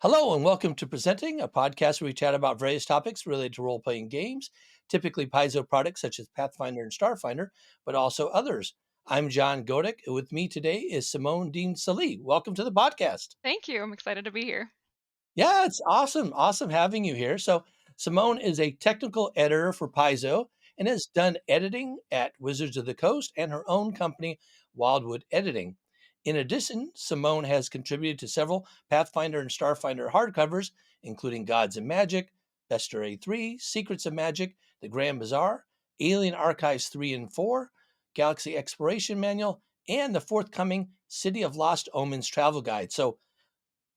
Hello, and welcome to Presenting, a podcast where we chat about various topics related to role playing games, typically Paizo products such as Pathfinder and Starfinder, but also others. I'm John Godick, and with me today is Simone D. Sallé. Welcome to the podcast. Thank you. I'm excited to be here. Yeah, it's awesome. Awesome having you here. So, Simone is a technical editor for Paizo and has done editing at Wizards of the Coast and her own company, Wildwood Editing. In addition, Simone has contributed to several Pathfinder and Starfinder hardcovers, including Gods and Magic, Bestiary 3, Secrets of Magic, The Grand Bazaar, Alien Archives 3 and 4, Galaxy Exploration Manual, and the forthcoming City of Lost Omens travel guide. So,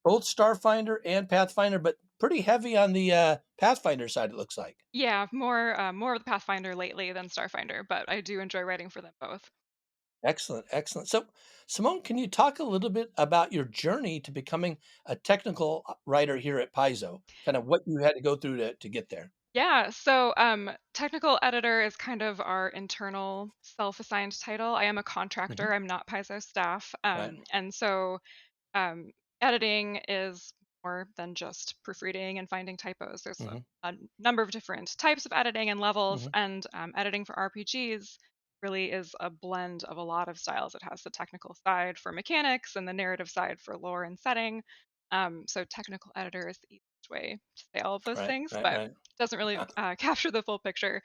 both Starfinder and Pathfinder, but pretty heavy on the, Pathfinder side, it looks like. Yeah, more of the Pathfinder lately than Starfinder, but I do enjoy writing for them both. Excellent, excellent. So, Simone, can you talk a little bit about your journey to becoming a technical, writer here at Paizo? Kind of what you had to go through to get there? Yeah, so technical editor is kind of our internal self-assigned title. I am a Mhm. contractor. I'm not Paizo staff, Right. and so um, editing is more than just proofreading and finding typos. There's Mhm, a number of different types of editing and levels, mhm. and editing for RPGs really is a blend of a lot of styles. It has the technical side for mechanics and the narrative side for lore and setting. So technical editor is the easiest way to say all of those Right, things, right, but right. doesn't really capture the full picture.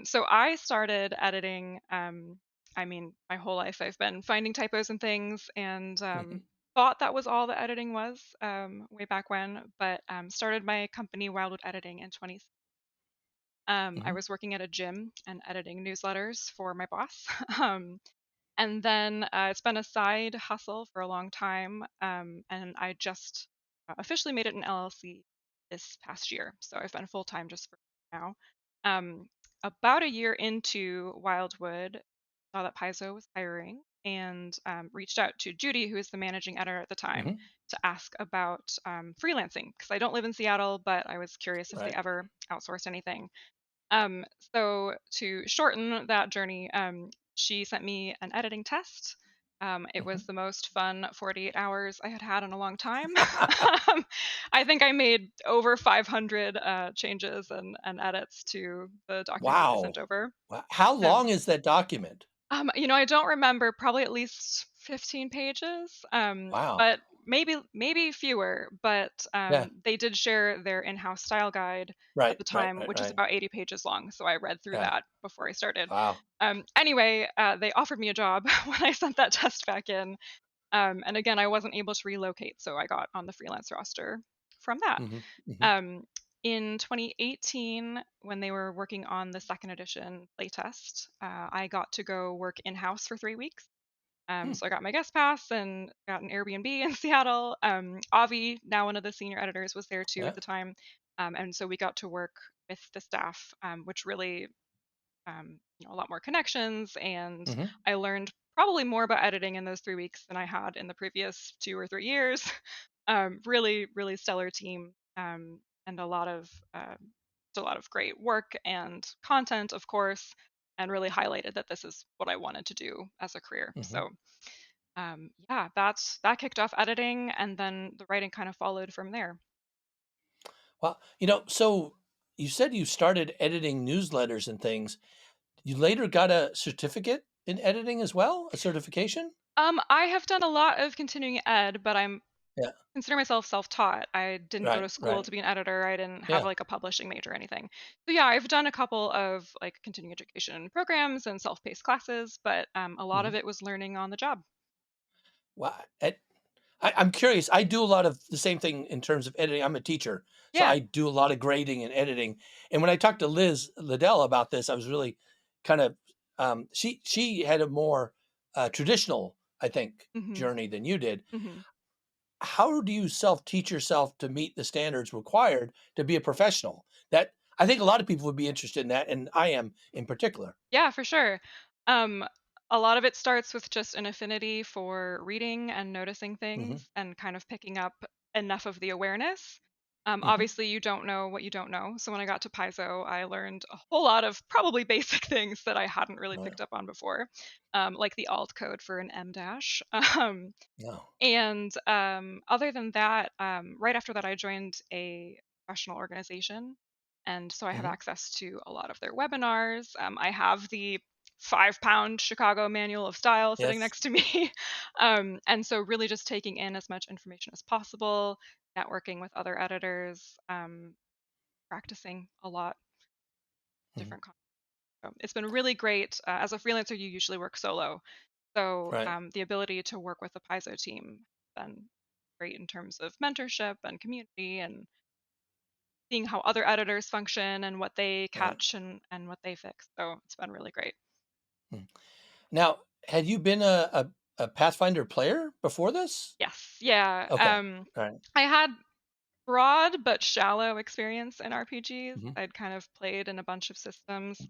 So I started editing. I mean, my whole life I've been finding typos and things, and Mhm, thought that was all the editing was way back when. But started my company Wildwood Editing in 20. I mhm, was working at a gym and editing newsletters for my boss. And then it's been a side hustle for a long time, and I just officially made it an LLC this past year. So I've been full time just for now. Um, about a year into Wildwood, saw that Paizo was hiring and reached out to Judy, who is the managing editor at the time, mhm. to ask about freelancing because I don't live in Seattle, but I was curious if they Right. ever outsourced anything. So to shorten that journey, she sent me an editing test. It was Mhm. the most fun 48 hours I had had in a long time. I think I made over 500 changes and edits to the document that I sent Wow. over. How Um, long is that document? I don't remember, probably at least 15 pages, Wow. but maybe fewer, but, Yeah. they did share their in-house style guide at Right, the right, time, right, which is right. about 80 pages long, so I read through Yeah. that before I started. Wow. Anyway, they offered me a job when I sent that test back in, and again, I wasn't able to relocate, so I got on the freelance roster from that. Mhm, mhm. Um, in 2018, when they were working on the second edition playtest, I got to go work in house for 3 weeks. Hmm. So I got my guest pass and got an Airbnb in Seattle. Avi, now one of the senior editors, was there too at Yeah. the time, and so we got to work with the staff, which really, a lot more connections, and Mhm, I learned probably more about editing in those 3 weeks than I had in the previous 2 or 3 years. Really, really stellar team, and a lot of great work and content, of course, and really highlighted that this is what I wanted to do as a career. mhm. So, yeah, that kicked off editing, and then the writing kind of followed from there. Well, so you said you started editing newsletters and things. You later got a certificate in editing as well? A certification? I have done a lot of continuing ed, but I'm Yeah. consider myself self-taught. I didn't go Right, to school right. to be an editor. I didn't have Yeah. like a publishing major or anything. So yeah, I've done a couple of like continuing education programs and self-paced classes, but a lot of Mhm. it was learning on the job. Wow. I'm curious. I do a lot of the same thing in terms of editing. I'm a teacher, so Yeah. I do a lot of grading and editing. And when I talked to Liz Liddell about this, I was really kind of she had a more traditional, I think, Mhm. journey than you did. Mhm. How do you self-teach yourself to meet the standards required to be a professional? That I think a lot of people would be interested in that, and I am in particular. Yeah, for sure. Um, a lot of it starts with just an affinity for reading and noticing Mhm. things and kind of picking up enough of the awareness. Hmm. Obviously, you don't know what you don't know. So when I got to Paizo, I learned a whole lot of probably basic things that I hadn't really Right. picked up on before, like the alt code for an M dash. No. And other than that, right after that, I joined a professional organization. And so I have Hmm. access to a lot of their webinars. I have the 5-pound Chicago Manual of Style sitting Yes. next to me. And so, really, just taking in as much information as possible, networking with other editors, practicing a lot, Hmm. different content. So it's been really great. As a freelancer, you usually work solo. So Right. the ability to work with the Paizo team has been great in terms of mentorship and community and seeing how other editors function and what they Right. catch and what they fix. So it's been really great. Mm. Now, had you been a Pathfinder player before this? Yes. Yeah. Okay. All right. I had broad but shallow experience in RPGs. Hmm. I'd kind of played in a bunch of systems,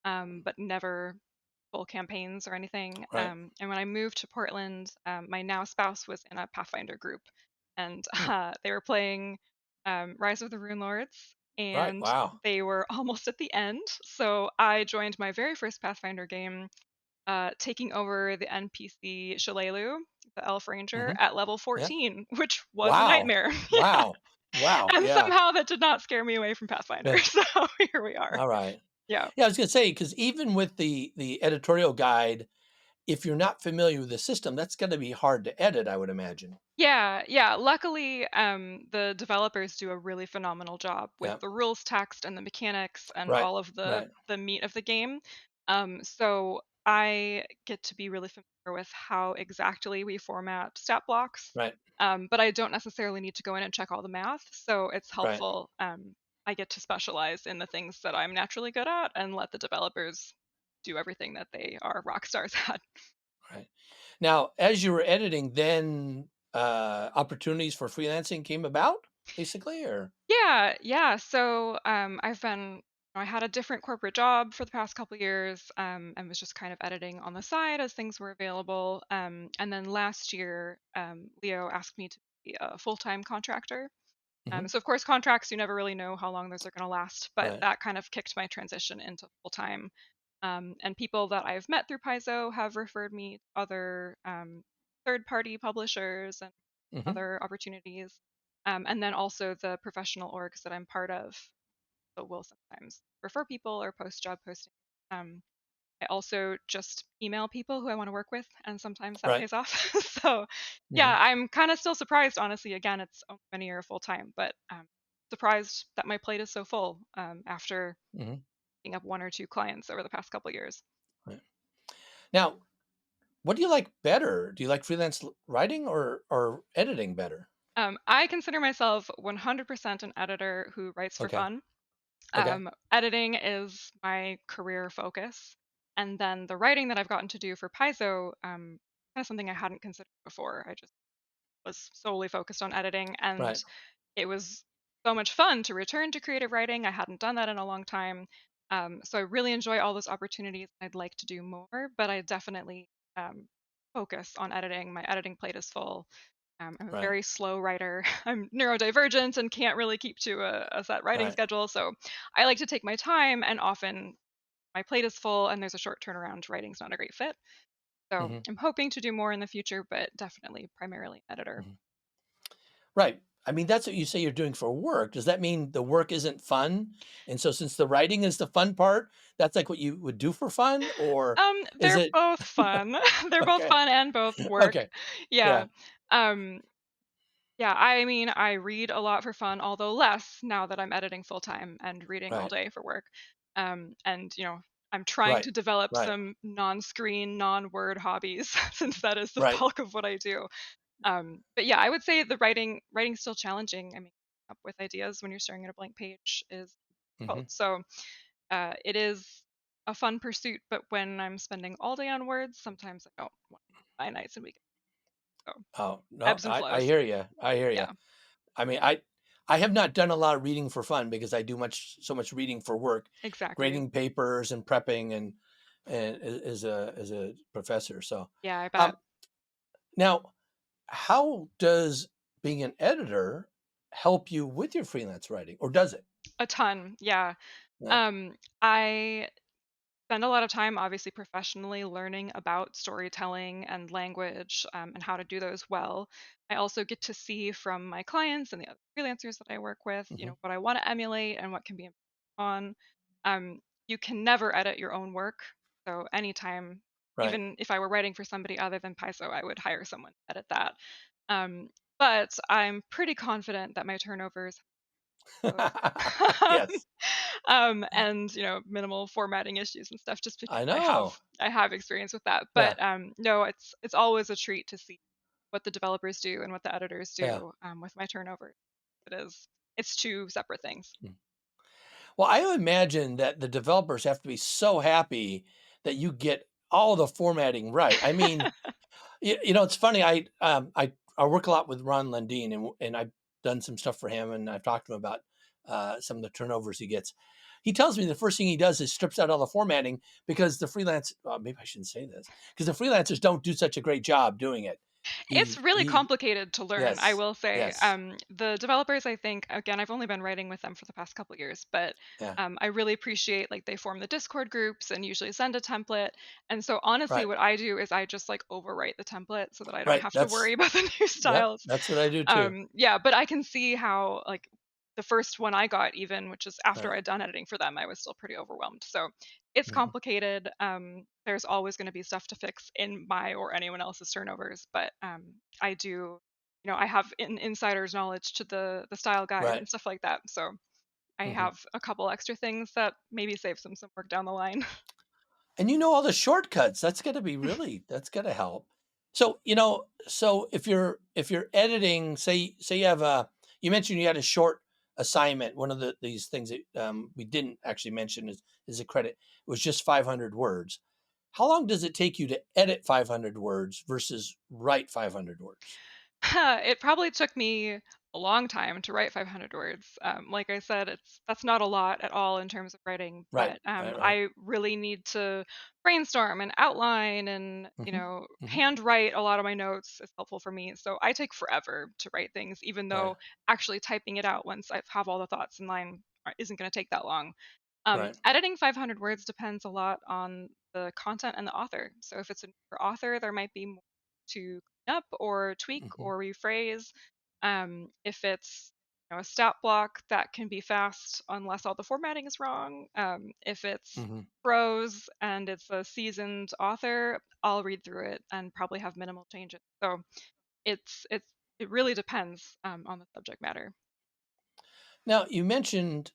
but never full campaigns or anything. Right. And when I moved to Portland, my now spouse was in a Pathfinder group, and Hmm. they were playing Rise of the Rune Lords, Right. and Wow. they were almost at the end. So I joined my very first Pathfinder game, taking over the NPC Shalelu, the Elf Ranger, Hmm. at level Yeah. 14, which was a Wow. nightmare. Yeah. Wow. Wow. And Yeah. somehow that did not scare me away from Pathfinder. Yeah. So here we are. All right. Yeah. Yeah, I was gonna say, because even with the editorial guide, if you're not familiar with the system, that's gonna be hard to edit, I would imagine. Yeah, yeah. Luckily, the developers do a really phenomenal job with Yeah. the rules text and the mechanics and Right. all of the Right. the meat of the game. So I get to be really familiar with how exactly we format stat blocks, Right. but I don't necessarily need to go in and check all the math. So it's Right. helpful. I get to specialize in the things that I'm naturally good at and let the developers do everything that they are rock stars at. Right. Now, as you were editing, then opportunities for freelancing came about, basically, or Yeah, yeah. So I had a different corporate job for the past couple years, and was just kind of editing on the side as things were available. And then last year, Leo asked me to be a full-time contractor. Mhm. So of course, contracts you never really know how long those are going to last, but Right. that kind of kicked my transition into full-time. And people that I've met through Paizo have referred me to other third-party publishers and Hmm. other opportunities. And then also the professional orgs that I'm part of will sometimes refer people or post job postings. Um, I also just email people who I want to work with, and sometimes that Right. pays off. So, Hmm. yeah, I'm kind of still surprised, honestly. Again, it's only been a year full time, but surprised that my plate is so full after Hmm. picking up one or two clients over the past couple years. Right. Now, what do you like better? Do you like freelance writing or editing better? I consider myself 100% an editor who writes for Okay. fun. Okay. Editing is my career focus. And then the writing that I've gotten to do for Paizo, kind of something I hadn't considered before. I just was solely focused on editing, and Right. it was so much fun to return to creative writing. I hadn't done that in a long time. So I really enjoy all those opportunities. I'd like to do more, but I definitely focus on editing. My editing plate is full. I'm a Right. very slow writer. I'm neurodivergent and can't really keep to a set writing Right. schedule. So I like to take my time, and often my plate is full and there's a short turnaround. Writing's not a great fit. So Hmm. I'm hoping to do more in the future, but definitely primarily editor. Hmm. Right. I mean, that's what you say you're doing for work. Does that mean the work isn't fun? And so, since the writing is the fun part, that's like what you would do for fun, or is They're it both fun. They're both okay? fun and both work. Okay. Yeah. Yeah. Um, yeah, I mean, I read a lot for fun, although less now that I'm editing full time and reading all Right. day for work. And I'm trying Right. to develop Right. some non-screen, non-word hobbies since that is the Right. bulk of what I do. But yeah, I would say the writing's still challenging. I mean, up with ideas when you're staring at a blank page is Hmm. difficult. So it is a fun pursuit, but when I'm spending all day on words, sometimes I don't want my nights and weekends. So Oh no, ebbs and I flows. hear you. I hear you. Yeah, I mean, I have not done a lot of reading for fun because I do so much reading for work, exactly. grading papers and prepping and as a professor. So, Yeah, I bet. um, now how does being an editor help you with your freelance writing, or does it? A ton, yeah. Yeah. I spend a lot of time, obviously, professionally learning about storytelling and language, and how to do those well. I also get to see from my clients and the other freelancers that I work with, Mhm. what I want to emulate and what can be improved on. Um, you can never edit your own work. So anytime, Right. even if I were writing for somebody other than Paizo, I would hire someone to edit that. Um, but I'm pretty confident that my turnovers Yes. and minimal formatting issues and stuff just because I I have know. I have experience with that. Yeah. But no, it's always a treat to see what the developers do and what the editors Yeah. do with my turnover. It's two separate things. Mm. Well, I imagine that the developers have to be so happy that you get all the formatting right. I mean, it's funny. I work a lot with Ron Lundeen, and I've done some stuff for him, and I've talked to him about some of the turnovers he gets. He tells me the first thing he does is strips out all the formatting because the freelance. Well, maybe I shouldn't say this because the freelancers don't do such a great job doing it. It's really He complicated to learn, I Yes, will say. yes, The developers, I think, again, I've only been writing with them for the past couple years, but yeah, I really appreciate like they form the Discord groups and usually send a template. And so honestly, right, what I do is I just like overwrite the template so that I don't right. have to worry about the new Yep, styles. that's what I do too. Yeah, but I can see how like the first one I got, even, which is after Right. I'd done editing for them, I was still pretty overwhelmed. So it's Mhm, complicated. There's always going to be stuff to fix in my or anyone else's turnovers, but I do, I have insider's knowledge to the style guide right. and stuff like that. So I Mhm. have a couple extra things that maybe save some work down the line. And you know all the shortcuts. That's gonna help. So, so if you're editing, say you have a you mentioned you had a short assignment. One of these things that we didn't actually mention is a credit. It was just 500 words. How long does it take you to edit 500 words versus write 500 words? It probably took me a long time to write 500 words. Like I said, that's not a lot at all in terms of writing, Right, but right, right. I really need to brainstorm and outline and Hmm. Hmm. handwrite a lot of my notes is helpful for me. So I take forever to write things, even Right, though actually typing it out once I have all the thoughts in line isn't going to take that long. right. Editing 500 words depends a lot on the content and the author. So if it's a newer author, there might be more to clean up or tweak Hmm. or rephrase. If it's a stat block, that can be fast unless all the formatting is wrong. If it's Hmm. prose and it's a seasoned author, I'll read through it and probably have minimal changes. So it really depends on the subject matter. Now, you mentioned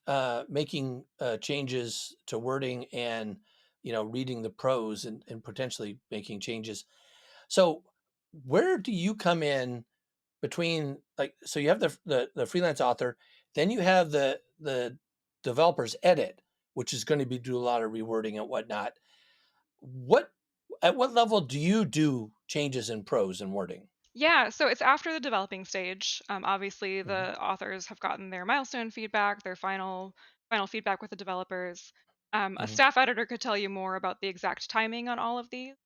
making changes to wording and reading the prose and potentially making changes. So, where do you come in between like so you have the freelance author, then you have the developer's edit, which is going to be do a lot of rewording and whatnot. What at what level do you do changes in prose and wording? Yeah, so it's after the developing stage. Obviously, Hmm. the authors have gotten their milestone feedback, their final feedback with the developers. A Hmm. staff editor could tell you more about the exact timing on all of these.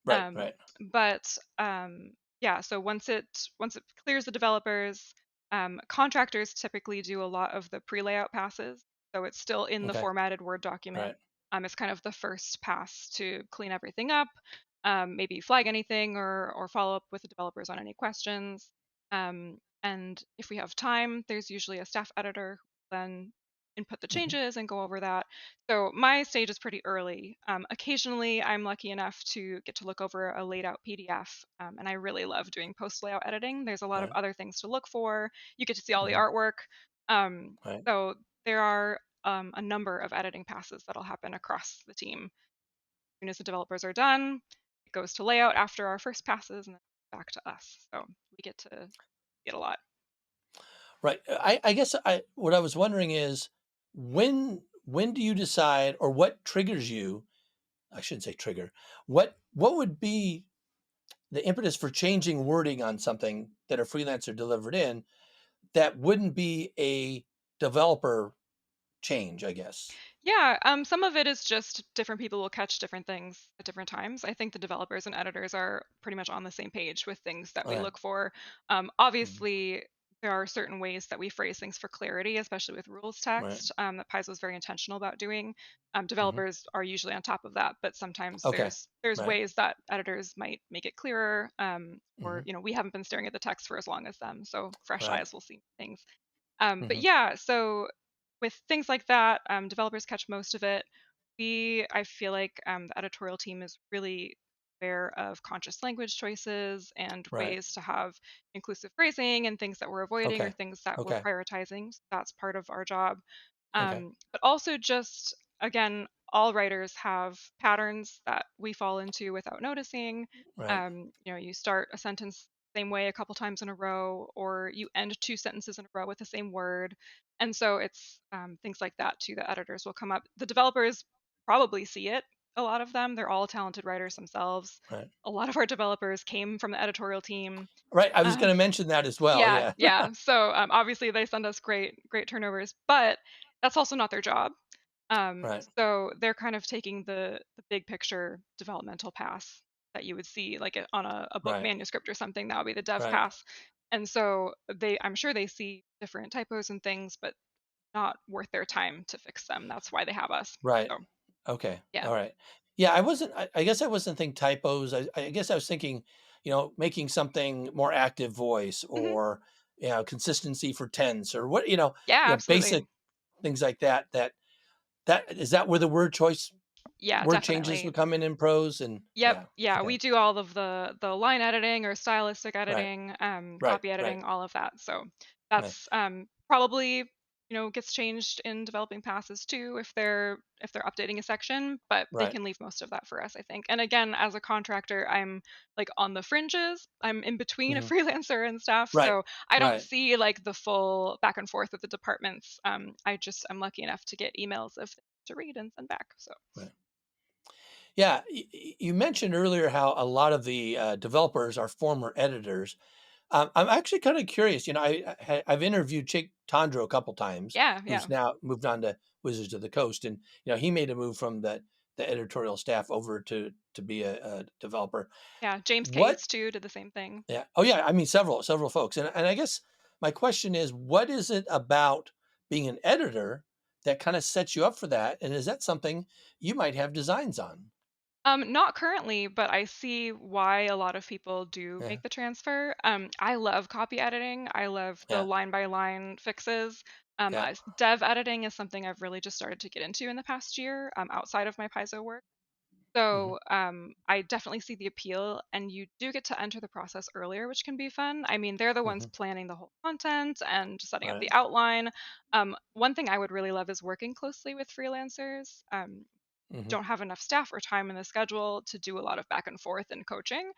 Right, Um, right. but yeah, so once it clears the developers, contractors typically do a lot of the pre-layout passes. So it's still in the Okay, formatted Word document. right. It's kind of the first pass to clean everything up, maybe flag anything or follow up with the developers on any questions. And if we have time, there's usually a staff editor who then input the Hmm. changes and go over that. So my stage is pretty early. Occasionally, I'm lucky enough to get to look over a laid out PDF, and I really love doing post layout editing. There's a lot of Right. other things to look for. You get to see all the Hmm. artwork. Um, Right. so there are a number of editing passes that'll happen across the team. As soon as the developers are done, it goes to layout after our first passes and then back to us. So we get a lot. Right. I guess what I was wondering is when do you decide or what triggers you? I shouldn't say trigger. What would be the impetus for changing wording on something that a freelancer delivered in that wouldn't be a developer change, I guess. Yeah, some of it is just different people will catch different things at different times. I think the developers and editors are pretty much on the same page with things that we Okay. look for. Mhm. Obviously, there are certain ways that we phrase things for clarity, especially with rules Right. text, that Paizo is very intentional about doing. Mhm. Developers are usually on top of that, but sometimes Okay. there's Right. ways that editors might make it clearer, or Mhm. we haven't been staring at the text for as long as them, so fresh Right. eyes will see things. But Mhm. yeah, so with things like that, developers catch most of it. I feel like the editorial team is really aware of conscious language choices and Right. ways to have inclusive phrasing and things that we're avoiding or Okay. things that we're Okay. prioritizing. So that's part of our job. Okay. But also, just again, all writers have patterns that we fall into without noticing. Right. You start a sentence same way a couple times in a row, or you end two sentences in a row with the same word. And so it's things like that too that editors will come up. The developers probably see it, a lot of them. They're all talented writers themselves. Right. A lot of our developers came from the editorial team. Right. I was Um, gonna mention that as well. yeah, Yeah. yeah. So obviously they send us great turnovers, but that's also not their job. Right. So they're kind of taking the big picture developmental pass that you would see like on a book Right. manuscript or something. That would be the dev Right. pass. And so I'm sure they see different typos and things, but not worth their time to fix them. That's why they have us. Right. So Okay. yeah. All right. Yeah, I wasn't I guess I wasn't thinking typos. I guess I was thinking, making something more active voice Hmm. or, consistency for tense or what, Yeah, absolutely. basic things like that that is that where the Yeah, word changes definitely. would come in prose and Yep. yeah. Yeah, Okay. we do all of the line editing or stylistic Right. editing, Right. copy Right. editing, all of that. So Right. that's probably gets changed in developing passes too if they're updating a section, but they Right. can leave most of that for us, I think. And again, as a contractor, I'm like on the fringes. I'm in between a Mhm. freelancer and stuff, Right. so I don't Right. see like the full back and forth with the departments. I'm lucky enough to get emails of things to read and send back. So Right. Yeah, you mentioned earlier how a lot of the developers are former editors. I'm actually kind of curious. I've interviewed Chick Tandro a couple times, yeah, who's yeah. now moved on to Wizards of the Coast, and he made a move from the editorial staff over to be a developer. Yeah, James What? Cates too did the same thing. Yeah. Oh, yeah. I mean, several folks, and I guess my question is, what is it about being an editor that kind of sets you up for that, and is that something you might have designs on? Not currently, but I see why a lot of people do Yeah. make the transfer. I love copy editing. I love the Yeah. line by line fixes. Yeah. Dev editing is something I've really just started to get into in the past year, outside of my Paizo work. So Mhm. I definitely see the appeal, and you do get to enter the process earlier, which can be fun. I mean, they're the ones Mhm. planning the whole content and setting up Right. the outline. One thing I would really love is working closely with freelancers. Mhm. Don't have enough staff or time in the schedule to do a lot of back and forth and coaching.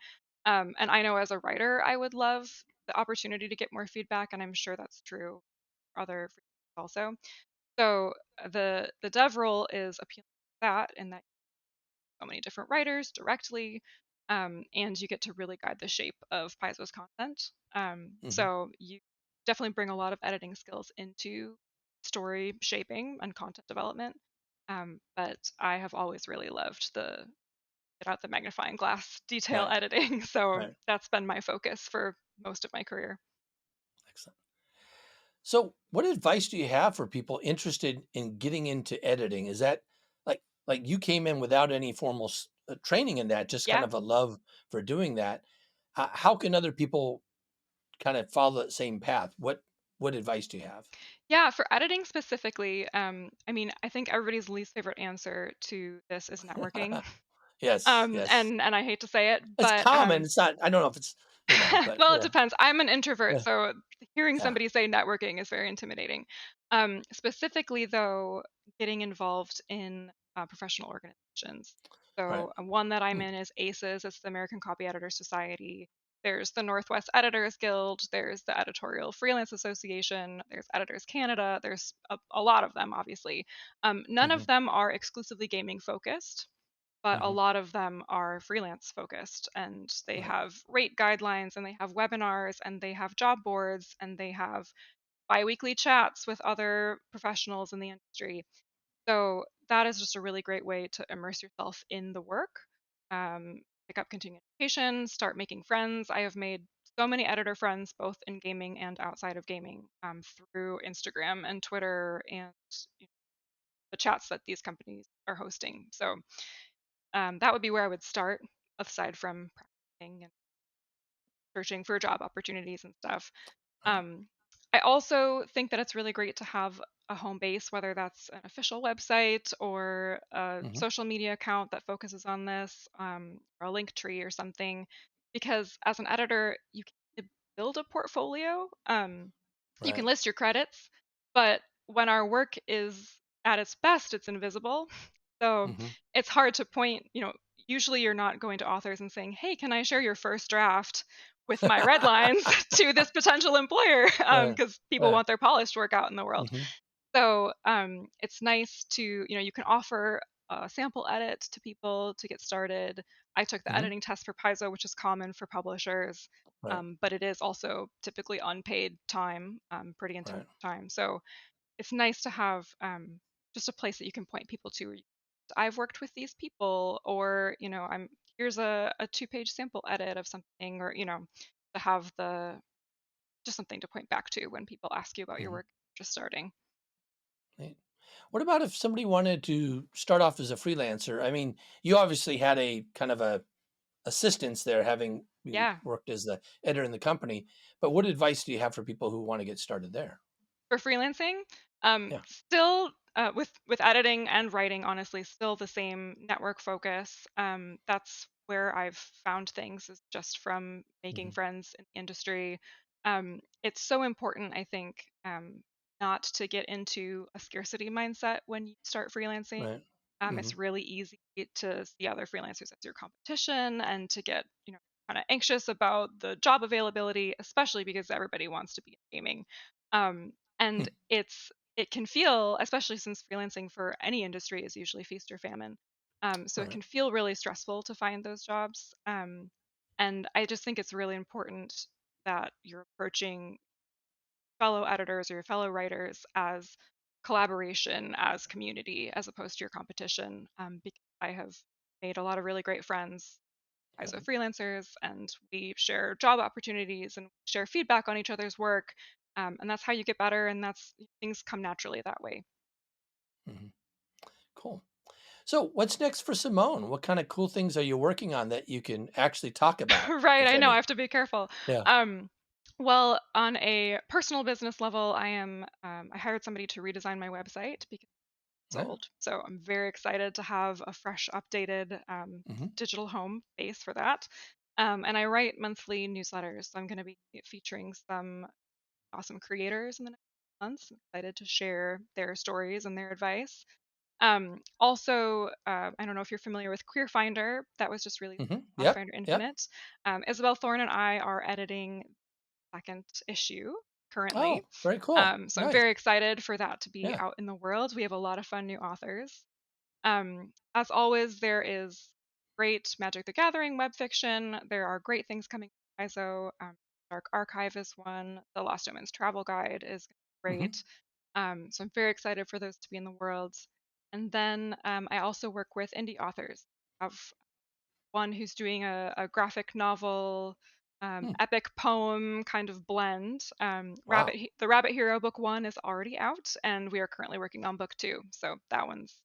And I know as a writer, I would love the opportunity to get more feedback, and I'm sure that's true for other freelancers also. So the dev role is appealing to that, in that so many different writers directly, and you get to really guide the shape of Paizo's content. Mhm. So you definitely bring a lot of editing skills into story shaping and content development. But I have always really loved the get out the magnifying glass detail Right. editing. So Right. that's been my focus for most of my career. Excellent. So, what advice do you have for people interested in getting into editing? Is that like you came in without any formal training in that, just kind Yeah. of a love for doing that? How can other people kind of follow that same path? What advice do you have? Yeah, for editing specifically, I mean, I think everybody's least favorite answer to this is networking. Yes. Yes. And I hate to say it, It's but common. It's not. I don't know if it's but well, it yeah. depends. I'm an introvert, Yeah. so hearing Yeah. somebody say networking is very intimidating. Specifically, though, getting involved in professional organizations. Right. So, one that I'm Mm, in is ACES, it's the American Copy Editors Society. There's the Northwest Editors Guild, there's the Editorial Freelance Association, there's Editors Canada, there's a lot of them, obviously. None mhm, of them are exclusively gaming focused, but a mhm. lot of them are freelance focused, and they Right. have rate guidelines and they have webinars and they have job boards and they have biweekly chats with other professionals in the industry. So that is just a really great way to immerse yourself in the work, pick up continuing education, start making friends. I have made so many editor friends, both in gaming and outside of gaming, through Instagram and Twitter and you know, the chats that these companies are hosting. So that would be where I would start, aside from practicing and searching for job opportunities and stuff. Right. Um, I also think that it's really great to have a home base, whether that's an official website or a Mhm. social media account that focuses on this, or a link tree or something. Because as an editor, you can build a portfolio. You can Right. list your credits, but when our work is at its best, it's invisible. So Mhm. it's hard to point, usually you're not going to authors and saying, "Hey, can I share your first draft with my red lines to this potential employer?" Right. Because people Right. want their polished work out in the world. Mhm. So it's nice to, you can offer a sample edit to people to get started. I took the Mhm. editing test for Paizo, which is common for publishers, Right. but it is also typically unpaid time, pretty intense Right. time. So it's nice to have just a place that you can point people to. I've worked with these people, or I'm here's a two-page sample edit of something, or to have the just something to point back to when people ask you about your Mhm. work just starting. Right. What about if somebody wanted to start off as a freelancer? I mean, you obviously had a kind of a assistance there, having you Yeah. worked as the editor in the company. But what advice do you have for people who want to get started there? For freelancing, Yeah. still with editing and writing, honestly, still the same network focus. That's where I've found things is just from making Mhm. friends in the industry. It's so important, I think, not to get into a scarcity mindset when you start freelancing. Right. It's Mhm. really easy to see other freelancers as your competition and to get, kind of anxious about the job availability, especially because everybody wants to be in gaming. And Hmm. it can feel, especially since freelancing for any industry is usually feast or famine. So it Right. can feel really stressful to find those jobs. And I just think it's really important that you're approaching fellow editors or your fellow writers as collaboration, as community, as opposed to your competition. Because I have made a lot of really great friends as a Right. freelancers, and we share job opportunities and share feedback on each other's work. And that's how you get better, and that's things come naturally that way. Mhm. Cool. So, what's next for Simone? What kind of cool things are you working on that you can actually talk about, Right, if I know, I any? have to be careful. Yeah. Um, well, on a personal business level, I hired somebody to redesign my website because it's Yeah. old. So I'm very excited to have a fresh, updated Mhm. digital home base for that. And I write monthly newsletters. So I'm going to be featuring some awesome creators in the next months. I'm excited to share their stories and their advice. Also, I don't know if you're familiar with Queer Finder. That was just released Mhm. by Yep. Pathfinder Yep. Infinite. Isabel Thorne and I are editing second issue currently. Oh, very cool. So I'm Nice. very excited for that to be Yeah. out in the world. We have a lot of fun new authors. As always, there is great Magic the Gathering web fiction. There are great things coming from ISO. Dark Archive is one. The Lost Omens Travel Guide is Mhm. great. So I'm very excited for those to be in the world. And then I also work with indie authors. I have one who's doing a graphic novel, Hmm. epic poem kind of blend. Wow. The Rabbit Hero book one is already out, and we are currently working on book two. So that one's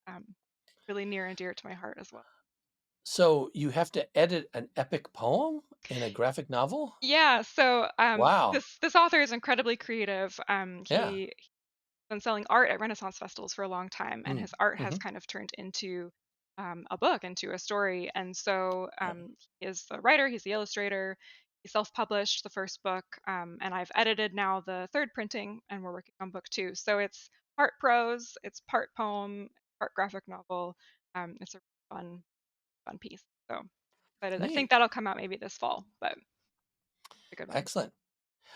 really near and dear to my heart as well. So, you have to edit an epic poem in a graphic novel? Yeah. So Wow. this author is incredibly creative. Yeah. He's been selling art at Renaissance festivals for a long time, and Mm. his art has Mhm. kind of turned into a book, into a story. And so Right. he is the writer, he's the illustrator. He self-published the first book, and I've edited now the third printing, and we're working on book two. So it's part prose, it's part poem, part graphic novel. It's a fun piece. So excited. I think Neat. that'll come out maybe this fall, but it's a good one. Excellent.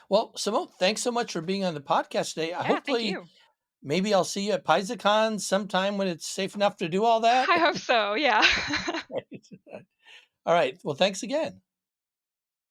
Well, Simone, thanks so much for being on the podcast today. Yeah, thank Hopefully, you. maybe I'll see you at PaizoCon sometime when it's safe enough to do all that. I hope so. Yeah. Right. All right. Well, thanks again.